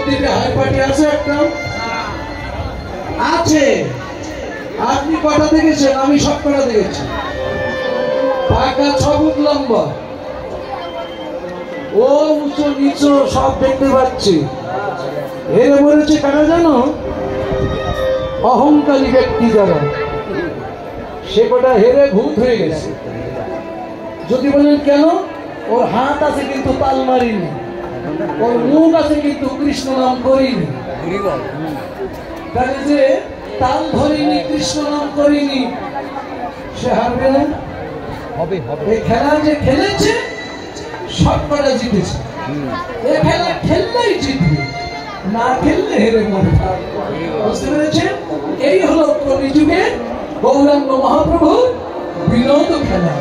নবদ্বীপে high party আছে একটা আছে। আপনি কটা দেখেছেন? আমি সব কটা দেখেছি। পাকা 6 ফুট লম্বা, ও উঁচু নিচু সব দেখতে পাচ্ছি। হেরে বলেছে কারা জানো? অহংকারী ব্যক্তি যারা, সে কটা হেরে ভূত হয়ে গেছে। যদি বলেন কেন? ওর হাত আছে কিন্তু তাল মারিনি, ওর মুখ আছে কিন্তু কৃষ্ণ নাম করিনি। তাহলে যে তাল ধরিনি, কৃষ্ণ নাম করিনি, সে হারবে না। এই খেলা যে খেলেছে সব কটা জিতেছে। এই খেলা খেললেই জিতবে, না খেললে হেরে মরবে। বুঝতে পেরেছেন? এই হলো কলিযুগে গৌরাঙ্গ মহাপ্রভুর বিনোদ খেলা।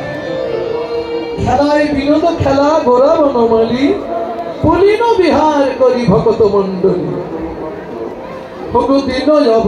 খেলায় বিনোদ খেলা গোরা বনমালী, পুলিন বিহার করি ভগত মন্ডলী। ভগদিন লভ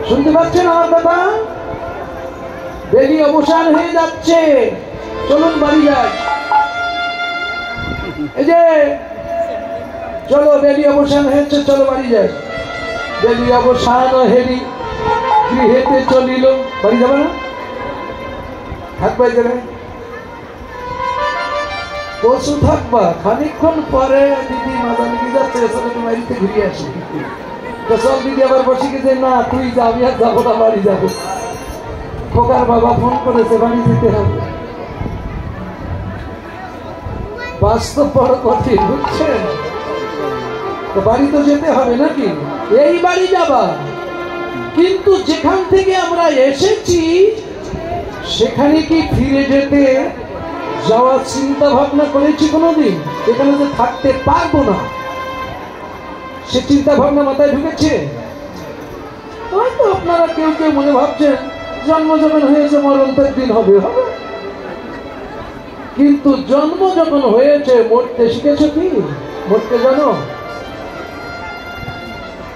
শুনতে পাচ্ছেন আমার কথা? বেলি অবসান হয়ে যাচ্ছে, চলুন বাড়ি যাই। এই যে চলো, বেলি অবসান হয়েছে, চলো বাড়ি যাই। বেলি অবসান হেরি গৃহেতে চলিল। বাড়ি যাবে না? থাকবে যাবে? পশু থাকবা, খানিকক্ষণ পরে দিদি মাথা লিখে যাচ্ছে, তুমি বাড়িতে ঘুরে আসি। তো সব দিদি আবার বসে গেছে, না তুই যাবি, আর যাবো না, বাড়ি যাবো। খোকার বাবা ফোন করেছে, বাড়ি যেতে হবে। বাস্তব বড় কঠিন, বুঝছেন? তো বাড়ি তো যেতে হবে নাকি? এই বাড়ি যাবা, কিন্তু যেখান থেকে আমরা এসেছি সেখানে কি ফিরে যেতে যাওয়ার চিন্তা ভাবনা করেছি কোনোদিন? এখানে যে থাকতে পারবো না, সে চিন্তা ভাবনা মাথায় ঢুকেছে? হয়তো আপনারা কেউ কেউ মনে ভাবছেন জন্ম যখন হয়েছে মরণ তো একদিন হবে, কিন্তু জন্ম যখন হয়েছে মরতে শিখেছো কি? মরতে জানো?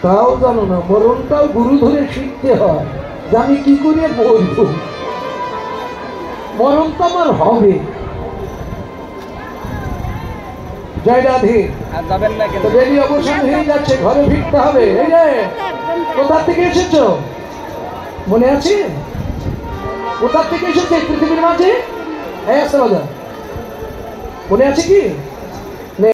তাও জানো না। মরণটাও গুরু ধরে শিখতে হয়, জানি কি করে বলবো। মরণ তো আমার হবে। জয় রাধে। বেলি অবসান হয়ে যাচ্ছে, ঘরে ফিরতে হবে। এই যে কোথা থেকে এসেছো মনে আছে? কোথা থেকে এসেছে পৃথিবীর মাঝে? মনে আছে কি?